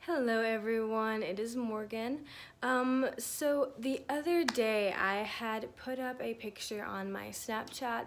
Hello everyone, it is Morgan. So the other day I had put up a picture on my Snapchat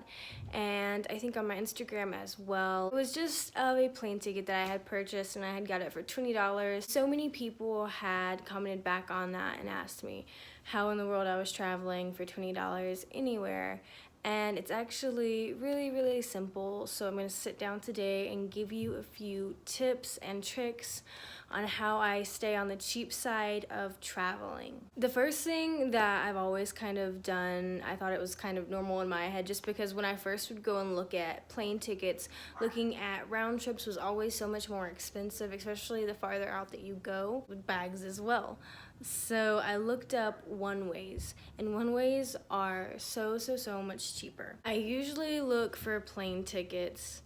and I think on my Instagram as well. It was just of a plane ticket that I had purchased and I had got it for $20. So many people had commented back on that and asked me how in the world I was traveling for $20 anywhere. And it's actually really simple. So I'm going to sit down today and give you a few tips and tricks on how I stay on the cheap side of traveling. The first thing that I've always kind of done, I thought it was kind of normal in my head just because when I first would go and look at plane tickets, looking at round trips was always so much more expensive, especially the farther out that you go, with bags as well. So I looked up one-ways, and one-ways are so much cheaper. I usually look for plane tickets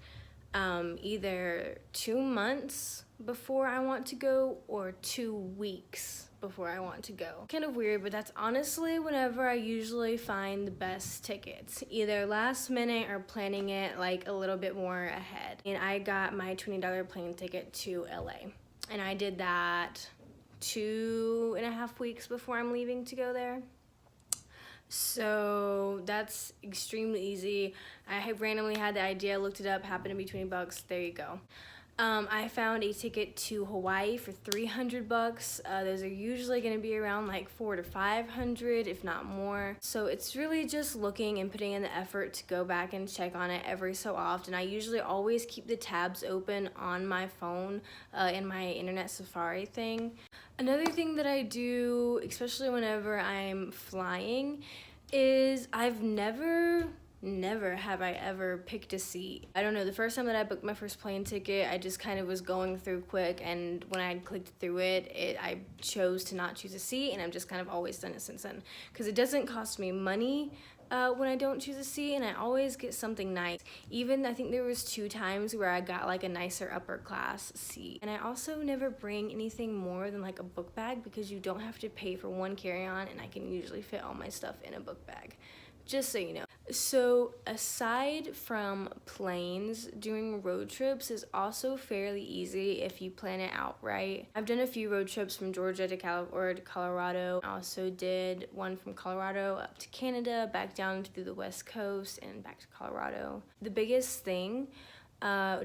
either 2 months before I want to go or 2 weeks before I want to go. Kind of weird, but that's honestly whenever I usually find the best tickets, either last minute or planning it like a little bit more ahead. And I got my $20 plane ticket to LA, and I did that 2.5 weeks before I'm leaving to go there. So that's extremely easy. I randomly had the idea, looked it up, happened to be 20 bucks. There you go. I found a ticket to Hawaii for 300 bucks. Those are usually going to be around like 400 to 500, if not more. So it's really just looking and putting in the effort to go back and check on it every so often. I usually always keep the tabs open on my phone in my internet Safari thing. Another thing that I do, especially whenever I'm flying, is I've never have I ever picked a seat. I don't know, the first time that I booked my first plane ticket, I just kind of was going through quick, and when I clicked through it, I chose to not choose a seat, and I've just kind of always done it since then. Because it doesn't cost me money when I don't choose a seat, and I always get something nice. Even, I think there was 2 times where I got like a nicer upper class seat. And I also never bring anything more than like a book bag because you don't have to pay for one carry-on, and I can usually fit all my stuff in a book bag. Just so you know. So aside from planes, doing road trips is also fairly easy if you plan it out right. I've done a few road trips from Georgia to Colorado. I also did one from Colorado up to Canada, back down through the West Coast, and back to Colorado. The biggest thing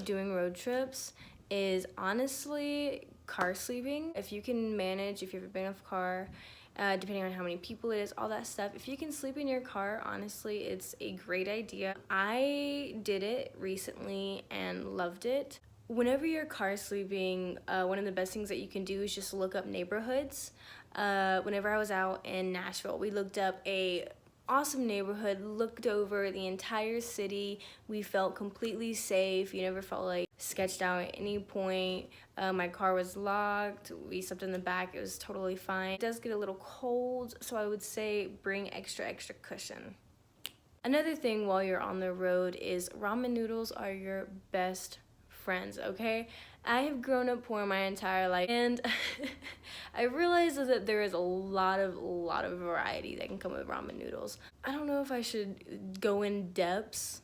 doing road trips is honestly car sleeping. If you can manage, if you have a big enough car, depending on how many people it is, all that stuff. If you can sleep in your car, honestly, it's a great idea. I did it recently and loved it. Whenever you're car sleeping, one of the best things that you can do is just look up neighborhoods. Whenever I was out in Nashville, we looked up a awesome neighborhood, looked over the entire city. We felt completely safe. You never felt like sketched out at any point. My car was locked. We slept in the back. It was totally fine. It does get a little cold, so I would say bring extra cushion. Another thing while you're on the road is ramen noodles are your best friends, okay? I have grown up poor my entire life, and I realized that there is a lot of variety that can come with ramen noodles. I don't know if I should go in depths,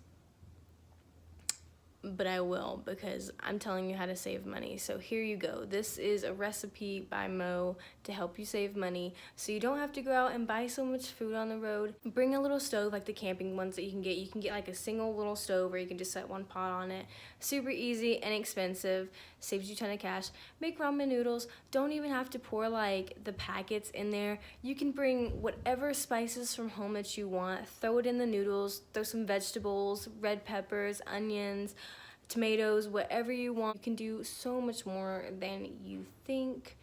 but I will, because I'm telling you how to save money. So here you go. This is a recipe by Mo to help you save money so you don't have to go out and buy so much food on the road. Bring a little stove, like the camping ones that you can get. You can get like a single little stove where you can just set one pot on it. Super easy, inexpensive, saves you a ton of cash. Make ramen noodles. Don't even have to pour like the packets in there. You can bring whatever spices from home that you want, throw it in the noodles, throw some vegetables, red peppers, onions, tomatoes, whatever you want. You can do so much more than you think.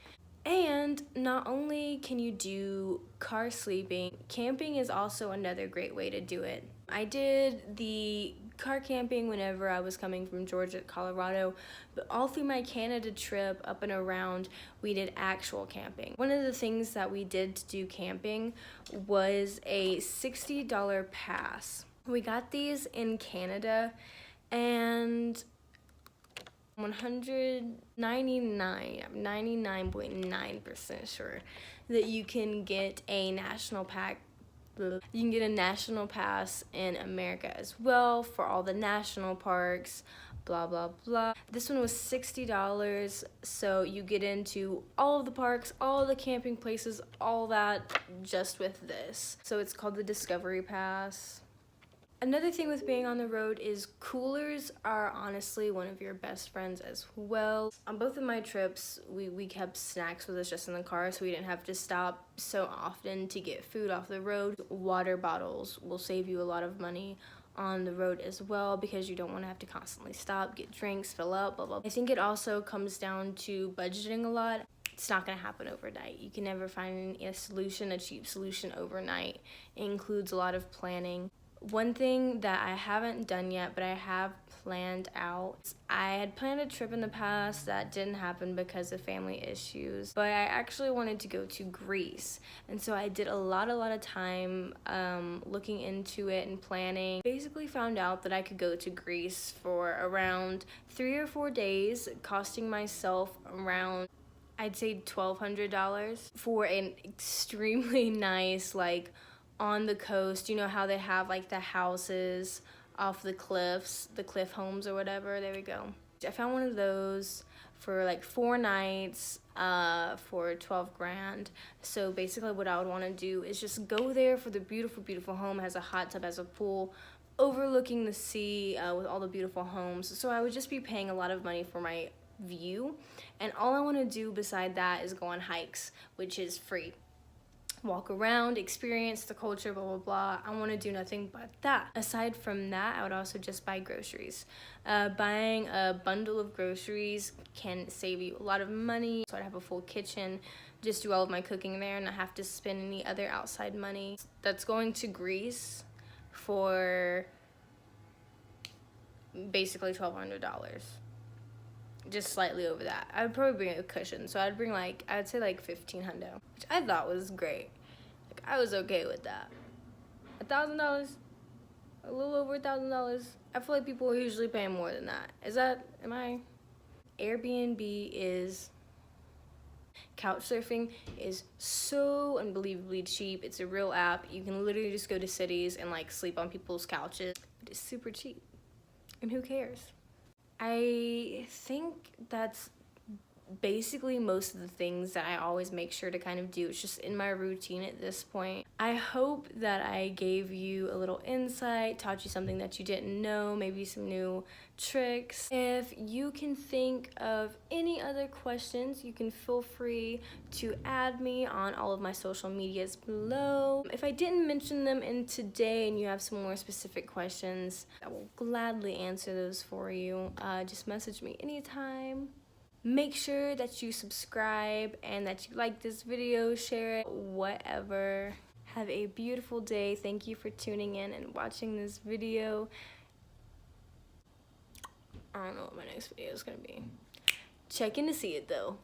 And not only can you do car sleeping, camping is also another great way to do it. I did the car camping whenever I was coming from Georgia to Colorado, but all through my Canada trip up and around, we did actual camping. One of the things that we did to do camping was a $60 pass. We got these in Canada, and 99.9% sure that you can get a national pass in America as well for all the national parks. blah blah blah. This one was $60, so you get into all of the parks, all the camping places, all that just with this. So it's called the Discovery Pass. Another thing with being on the road is coolers are honestly one of your best friends as well. On both of my trips, we kept snacks with us just in the car, so we didn't have to stop so often to get food off the road. Water bottles will save you a lot of money on the road as well, because you don't want to have to constantly stop, get drinks, fill up, blah blah. I think it also comes down to budgeting a lot. It's not going to happen overnight. You can never find a cheap solution overnight. It includes a lot of planning. One thing that I haven't done yet, but I have planned out, I had planned a trip in the past that didn't happen because of family issues, but I actually wanted to go to Greece, and so I did a lot of time looking into it and planning. Basically found out that I could go to Greece for around 3 or 4 days, costing myself around, I'd say $1,200 for an extremely nice, like, on the coast. You know how they have like the houses off the cliffs, the cliff homes or whatever. There we go. I found one of those for like 4 nights for 12 grand. So basically what I would want to do is just go there for the beautiful home. It has a hot tub, has a pool overlooking the sea with all the beautiful homes. So I would just be paying a lot of money for my view, and all I want to do beside that is go on hikes, which is free. Walk around, experience the culture, blah blah blah. I want to do nothing but that. Aside from that, I would also just buy groceries. Buying a bundle of groceries can save you a lot of money. So I'd have a full kitchen, just do all of my cooking there, and not have to spend any other outside money. That's going to Greece for basically $1,200. Just slightly over that. I would probably bring a cushion, so I'd bring like, I'd say like $1,500, which I thought was great. Like, I was okay with that. $1,000, a little over $1,000. I feel like people are usually paying more than that. Airbnb is, couch surfing is so unbelievably cheap. It's a real app. You can literally just go to cities and like sleep on people's couches. It's super cheap, and who cares? I think that's basically most of the things that I always make sure to kind of do. It's just in my routine at this point. I hope that I gave you a little insight, taught you something that you didn't know, maybe some new tricks. If you can think of any other questions, you can feel free to add me on all of my social medias below. If I didn't mention them in today and you have some more specific questions, I will gladly answer those for you. Just message me anytime. Make sure that you subscribe and that you like this video, share it, whatever. Have a beautiful day. Thank you for tuning in and watching this video. I don't know what my next video is gonna be. Check in to see it though.